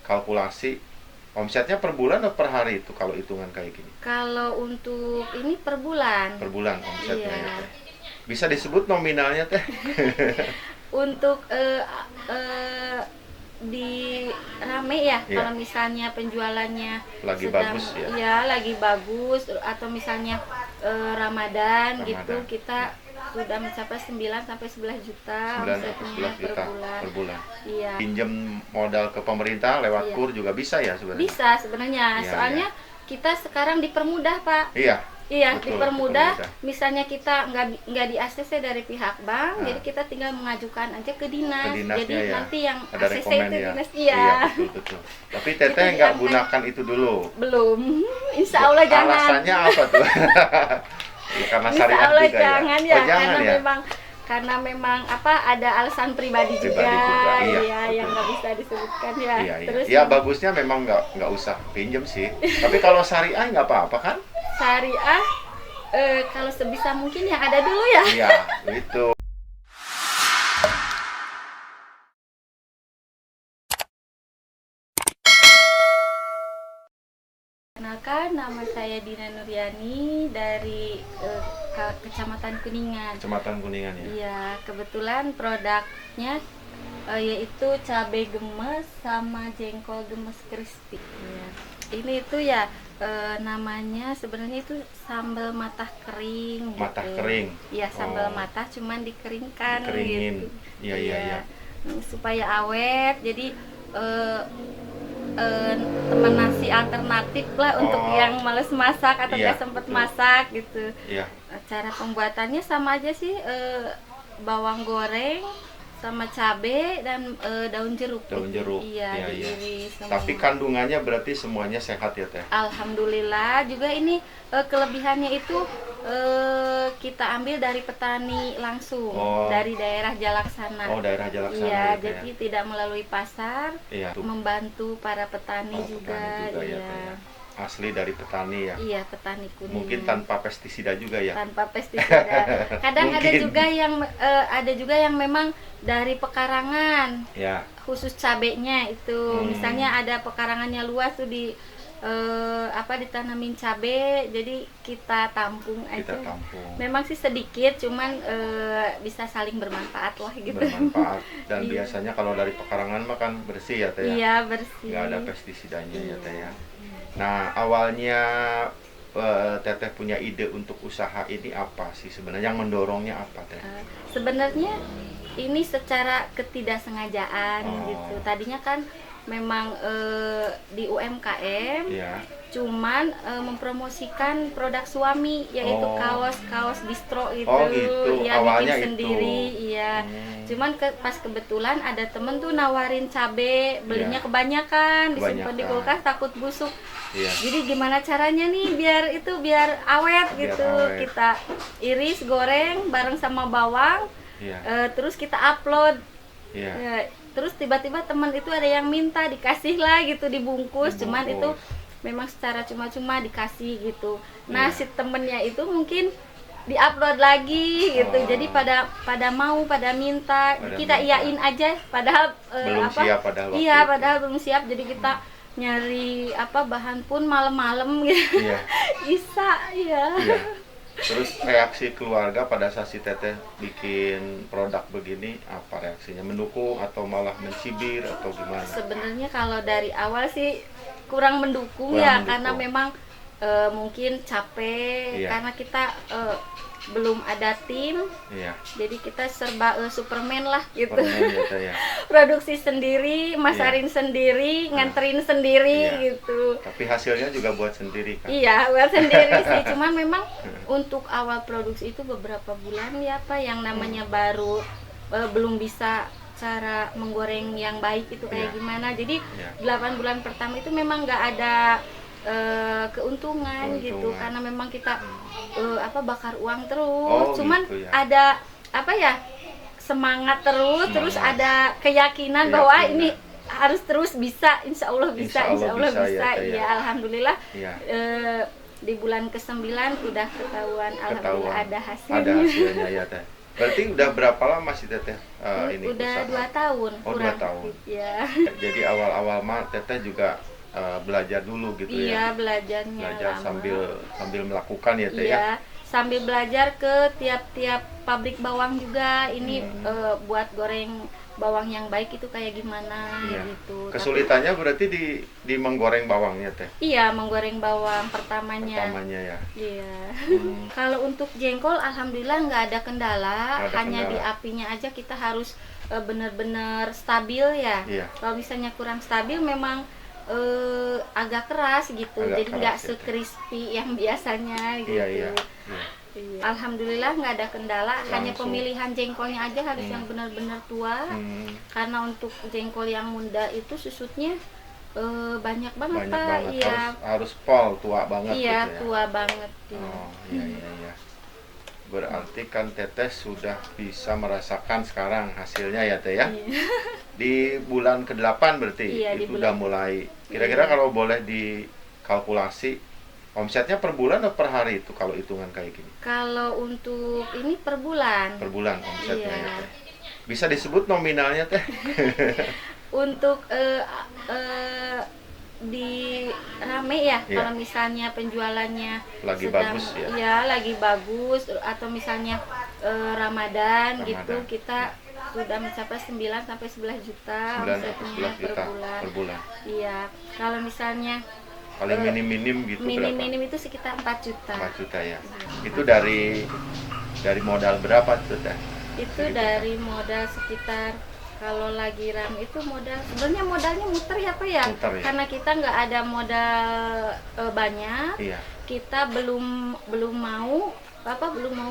Kalkulasi omsetnya per bulan atau per hari itu kalau hitungan kayak gini? Kalau untuk ini per bulan. Per bulan omsetnya Iya. ya teh. Bisa disebut nominalnya teh? Untuk di rame ya, Iya. kalau misalnya penjualannya Lagi sedang bagus ya? ya lagi bagus, atau misalnya Ramadan gitu, Ramadan. kita sudah mencapai 9 sampai 11 juta 9 atau omsetnya 11 juta per bulan. Iya. Pinjam modal ke pemerintah lewat Iya. KUR juga bisa ya sebenarnya? Bisa sebenarnya, Iya, soalnya kita sekarang dipermudah, Pak. Iya. Iya, Betul, dipermudah. dipermudah. Misalnya kita nggak di ACC dari pihak bank, Nah. jadi kita tinggal mengajukan aja ke dinas. Ke dinasnya Jadi ya. nanti yang Ada ACC rekomen itu ya. dinas, Iya, iya. betul. Tapi teteh Itu nggak diangkat. gunakan itu dulu. Belum. Insya Allah jangan. Alasannya apa tuh? Ya, karena Insya syariat Allah juga jangan ya. ya, Oh, jangan ya. karena memang apa, ada alasan pribadi juga, juga, iya, iya, yang betul. nggak bisa disebutkan ya. Iya. Terus Ya bagusnya memang nggak usah pinjem sih. Tapi kalau syariah nggak apa-apa kan? syariah, kalau sebisa mungkin yang ada dulu ya. Iya, itu. Kenalkan, nama saya Dina Nuryani dari Kecamatan Kuningan. Kecamatan Kuningan ya. Iya, kebetulan produknya yaitu cabai gemes sama jengkol gemes crispy. Iya. Ini itu ya namanya sebenarnya itu sambal matah kering. Matah gitu. kering. Iya, sambal Oh. matah cuman dikeringkan. Dikeringin. Gitu. Iya. Supaya awet. Jadi teman nasi alternatif lah untuk Oh. yang males masak atau Iya, nggak sempet betul. masak gitu. Iya. Cara pembuatannya sama aja sih, bawang goreng sama cabe dan daun jeruk. Daun gitu. jeruk. Iya, Iya. diiris semua. Tapi kandungannya berarti semuanya sehat ya teh. Alhamdulillah juga ini kelebihannya itu kita ambil dari petani langsung, Oh. dari daerah Jalaksana. Oh, daerah Jalaksana Iya, ya, Teh, jadi tidak melalui pasar, Iya. membantu para petani Oh, juga. petani juga ya, Iya. Teh, ya. Asli dari petani ya. Iya, petani kuning. Mungkin tanpa pestisida juga ya. Tanpa pestisida. Kadang Mungkin. ada juga yang memang dari pekarangan, Ya. khusus cabenya itu. Hmm. Misalnya ada pekarangannya luas tuh ditanamin cabe, jadi kita tampung aja. Kita tampung. Memang sih sedikit, cuman bisa saling bermanfaat lah gitu. Bermanfaat. Dan Iya. biasanya kalau dari pekarangan mah kan bersih ya teh ya. Iya, bersih. Nggak ada pestisidanya ya teh ya. Iya. Nah, awalnya teteh punya ide untuk usaha ini apa sih sebenarnya, yang mendorongnya apa teh? Sebenarnya ini secara ketidaksengajaan Oh. gitu. Tadinya kan memang di UMKM, Ya. cuman mempromosikan produk suami, yaitu Oh. kaos distro itu. Oh, gitu. Ya, Awalnya bikin sendiri, itu. iya. Hmm. Cuman pas kebetulan ada temen tuh nawarin cabe, belinya Iya. kebanyakan, disimpan di Kebanyakan. kulkas takut busuk. Iya. Jadi gimana caranya nih biar awet Biar gitu. awet. Kita iris, goreng bareng sama bawang, Iya. terus kita upload. Iya. Terus tiba-tiba teman itu ada yang minta dikasih lah gitu, dibungkus. Cuman itu Dibungkus. memang secara cuma-cuma dikasih gitu. Nah, Iya. si temennya itu mungkin diupload lagi gitu. Oh. Jadi pada minta, Pada kita minta. iyain aja padahal Belum siap padahal waktu iya, itu. padahal belum siap. Jadi kita nyari bahan pun malam-malam gitu. Iya. Bisa ya. Iya. Terus reaksi keluarga pada saat si teteh bikin produk begini, apa reaksinya? Mendukung atau malah mencibir atau gimana? Sebenarnya kalau dari awal sih kurang mendukung Kurang ya, mendukung. karena memang mungkin capek, Iya. karena kita belum ada tim, Iya. jadi kita serba Superman lah gitu. Permen ya teh ya. Produksi sendiri, masarin sendiri, nganterin sendiri Iya. gitu. Tapi hasilnya juga buat sendiri kan? Iya, buat sendiri sih. Cuman memang untuk awal produksi itu beberapa bulan ya Pak, yang namanya baru belum bisa cara menggoreng yang baik itu kayak Iya. gimana. Jadi Iya. 8 bulan pertama itu memang nggak ada keuntungan gitu, Keuntungan. karena memang kita bakar uang terus. Oh, Cuman gitu ya. ada semangat terus, terus Semangat. ada keyakinan bahwa Keyakinan. ini harus terus bisa, insya Allah bisa, Insya Allah bisa, ya, Teh, ya. Iya, alhamdulillah. Iya. Di bulan ke-9 udah ketahuan, alhamdulillah ada hasilnya. Ada hasilnya ya teh. Berarti udah berapa lama sih Teteh ini Udah usaha? 2 tahun Oh, 2 tahun. ya. Jadi awal-awal mah Teteh juga belajar dulu gitu Iya, ya. belajarnya Belajar lama. sambil sambil melakukan ya Teh ya. Iya, sambil belajar ke tiap-tiap pabrik bawang juga. Ini buat goreng bawang yang baik itu kayak gimana Iya. gitu. Kesulitannya berarti di menggoreng bawangnya Teh. Iya, menggoreng bawang pertamanya. Pertamanya ya. Iya. Hmm, Kalau untuk jengkol, alhamdulillah nggak ada kendala. Nggak ada Hanya di kendala. apinya aja kita harus benar-benar stabil ya. Iya. Kalau misalnya kurang stabil, memang agak keras gitu. Agak Jadi nggak keras, ya. se-crispy yang biasanya gitu. Iya, iya. Iya. Iya. Alhamdulillah nggak ada kendala. Hanya Langsung. pemilihan jengkolnya aja harus yang benar-benar tua. Hmm, Karena untuk jengkol yang muda itu susutnya banyak banget banyak Pak. banget. Iya. Harus pol tua banget Iya, gitu ya. tua banget. Iya. Oh, iya iya iya. Berarti kan Teteh sudah bisa merasakan sekarang hasilnya ya Teh ya. Iya. Di bulan ke-8 berarti Iya, di itu bulan- udah mulai. Kira-kira Iya. kalau boleh dikalkulasi omsetnya per bulan atau per hari itu kalau hitungan kayak gini? Kalau untuk ini per bulan. Per bulan omsetnya Iya. ya Teh. Bisa disebut nominalnya Teh? Untuk di rame ya, Iya. kalau misalnya penjualannya Lagi sedang, bagus ya? iya, lagi bagus, atau misalnya Ramadan gitu, Ramadan. kita sudah mencapai 9 sampai 11 juta 9 atau omsetnya 11 juta per bulan. Iya, kalau misalnya Paling minim-minim gitu berapa? minim-minim itu sekitar 4 juta. 4 juta ya. Itu dari modal berapa tuh Teh? Itu Gitu, dari modal sekitar, kalau lagi rame itu modal, sebenarnya modalnya muter ya Pak ya, Muter ya? karena kita nggak ada modal banyak, Iya. kita belum mau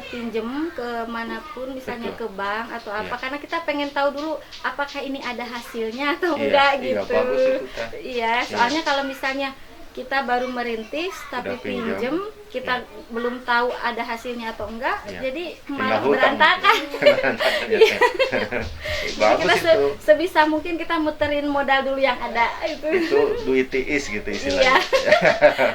pinjem ke manapun, misalnya Betul. ke bank atau apa, Iya. karena kita pengen tahu dulu apakah ini ada hasilnya atau Iya, enggak iya, gitu. bagus itu, Teh. Iya, soalnya kalau misalnya kita baru merintis tapi Udah pinjam, pinjem, kita iya. belum tahu ada hasilnya atau enggak, Iya. jadi Tinggal malah hutang. berantakan. Berantakan ya, Teh. Bagus Kita itu. sebisa mungkin kita muterin modal dulu yang ada itu. Itu duit tiis gitu istilahnya.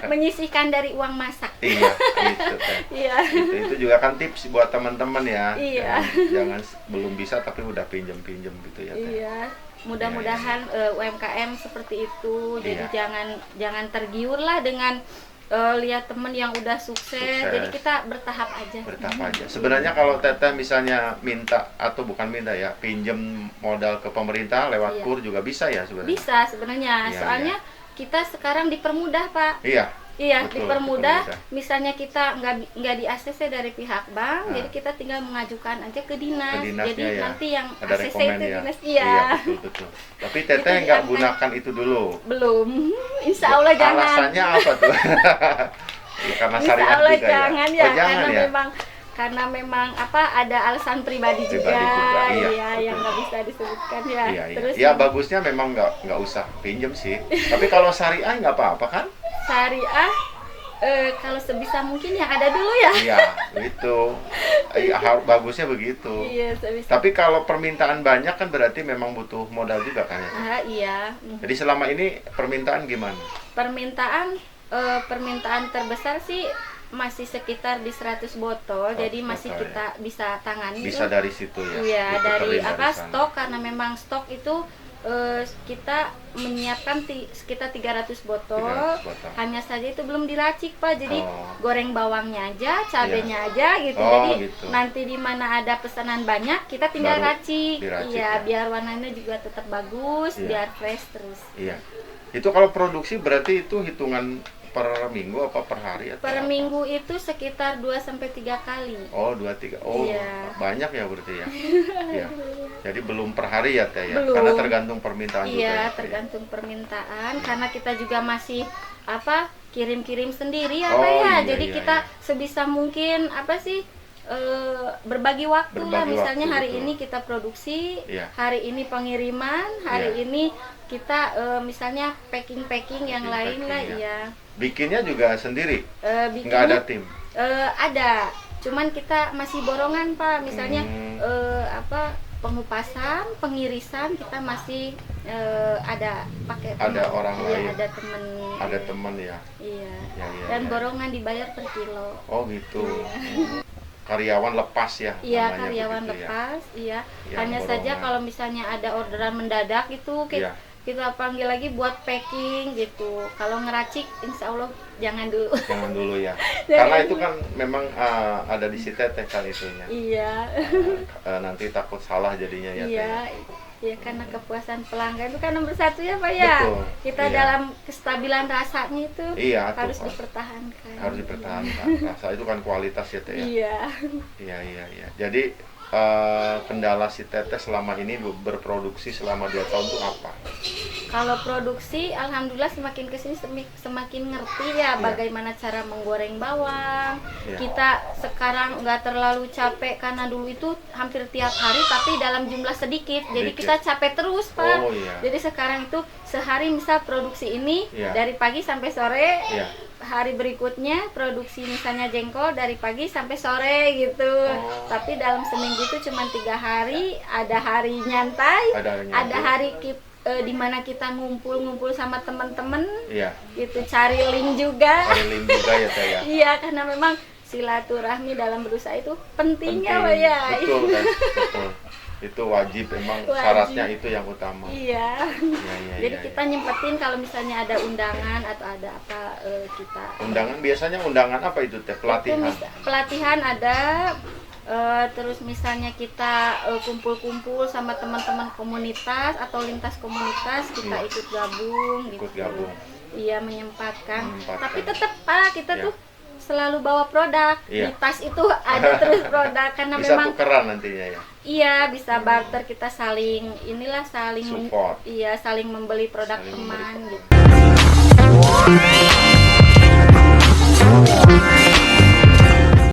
Menyisihkan dari uang masak. Iya, gitu Teh. Iya. Itu juga kan tips buat teman-teman ya. Iya. Jangan belum bisa tapi udah pinjem-pinjem gitu ya Teh. Iya. Mudah-mudahan UMKM seperti itu. Jadi Iya. jangan tergiur lah dengan lihat temen yang udah sukses. Sukses. Jadi kita bertahap aja. Bertahap aja. Sebenarnya kalau Teteh misalnya minta atau bukan minta ya, pinjem modal ke pemerintah lewat Iya. KUR juga bisa ya sebenarnya. Bisa sebenarnya. Iya, Soalnya kita sekarang dipermudah, Pak. Iya. Iya, Betul, dipermudah. dipermudah. Misalnya kita nggak di ACC dari pihak bank, Nah. jadi kita tinggal mengajukan aja ke dinas. Ke dinasnya Jadi ya. nanti yang Ada ACC rekomen itu ya. dinas, Iya, iya. betul betul. Tapi Teteh Itu nggak diangkat. gunakan itu dulu. Belum. Insya Allah jangan. Alasannya apa tuh? Ya, karena Insya syariat Allah juga jangan ya. ya, Oh, jangan karena ya. memang ada alasan pribadi juga, juga, iya, iya, yang betul. nggak bisa disebutkan ya. Iya, iya. Terus Ya bagusnya memang nggak usah pinjem sih. Tapi kalau syariah nggak apa-apa kan? syariah, kalau sebisa mungkin yang ada dulu ya. Iya, gitu. Bagusnya begitu. Iya, sebisa. Tapi kalau permintaan banyak kan berarti memang butuh modal juga kan ya. Iya. Jadi selama ini permintaan gimana? Permintaan terbesar sih masih sekitar di 100 botol, 100 jadi masih botol, kita bisa tangani. Bisa dari situ ya. Iya, dari diputerin apa sana. stok, karena memang stok itu kita menyiapkan sekitar 300 botol. 300 botol. Hanya saja itu belum diracik Pak, jadi Oh. goreng bawangnya aja, cabenya aja gitu. Oh, Jadi gitu. nanti di mana ada pesanan banyak kita tinggal Baru racik. diracik, Iya, ya. biar warnanya juga tetap bagus, Iya. biar fresh terus. Iya. Itu kalau produksi berarti itu hitungan per minggu apa per hari atau Per apa? minggu itu sekitar 2 sampai 3 kali. Oh, 2-3. Oh, Iya. banyak ya berarti ya. Iya. Jadi belum per hari ya Teh ya. Belum. Karena tergantung permintaan juga. Iya, ya, Teh, ya. tergantung permintaan, karena kita juga masih kirim-kirim sendiri ya Oh, Pak ya. iya, Jadi iya, kita iya. sebisa mungkin berbagi waktu lah. Berbagi Misalnya waktu, hari betul. ini kita produksi, Iya. hari ini pengiriman, hari Iya. ini kita misalnya packing yang lain lah, Packing, iya. Bikinnya juga sendiri. Bikinnya, Nggak ada tim. ada, cuman kita masih borongan Pak. Misalnya Hmm. pengupasan, pengirisan kita masih ada pakai Ada teman. orang Iya, lain. ada temen. Ada teman ya. Iya. Ya, ya, Dan ya. borongan dibayar per kilo. Oh gitu. karyawan lepas ya. Iya, namanya karyawan begitu ya. lepas, iya. Yang Hanya saja borongan. kalau misalnya ada orderan mendadak itu Iya. kita panggil lagi buat packing gitu. Kalau ngeracik, insya Allah jangan dulu. Jangan dulu ya. Jangan Karena itu dulu. kan memang ada di si Teteh kan itunya. Iya, Nanti takut salah jadinya ya Teh. iya, iya karena kepuasan pelanggan itu kan nomor satu ya Pak ya. Betul, Kita iya. dalam kestabilan rasanya itu Iya, tuh, harus Pak. dipertahankan. Harus dipertahankan. Rasa itu kan kualitas ya Teh ya. Iya. Iya, iya, iya. Jadi kendala si Teteh selama ini berproduksi selama 2 tahun itu apa? Kalau produksi, alhamdulillah semakin kesini semakin ngerti ya Iya. bagaimana cara menggoreng bawang. Iya. Kita sekarang nggak terlalu capek karena dulu itu hampir tiap hari tapi dalam jumlah sedikit. Jadi Sedikit. kita capek terus Pak. Oh iya. Jadi sekarang itu sehari misal produksi ini Iya. dari pagi sampai sore. Iya. Hari berikutnya produksi misalnya jengkol dari pagi sampai sore gitu. Oh. Tapi dalam seminggu itu cuma 3 hari. Ada hari nyantai, Ada nyantai. ada hari di mana kita ngumpul-ngumpul sama teman-teman Iya. gitu, cari link juga. Karilin juga ya Teh ya. Iya, karena memang silaturahmi dalam berusaha itu Penting. penting ya Pak ya. Betul kan? Betul. Itu wajib, emang Wajib. syaratnya itu yang utama. Iya. Iya, iya, Jadi iya, kita nyempetin kalau misalnya ada undangan atau ada apa kita Undangan biasanya undangan apa itu Teh? Pelatihan. pelatihan ada. Terus misalnya kita kumpul-kumpul sama teman-teman komunitas atau lintas komunitas, kita Iya. ikut gabung Ikut gitu. gabung. Iya, menyempatkan. Menyempatkan. Tapi tetap Pak, kita Iya. tuh selalu bawa produk. Iya. Di tas itu ada terus produk karena Bisa memang tukeran nantinya ya. iya bisa barter, kita saling saling Support. iya, saling membeli produk Saling teman membeli gitu.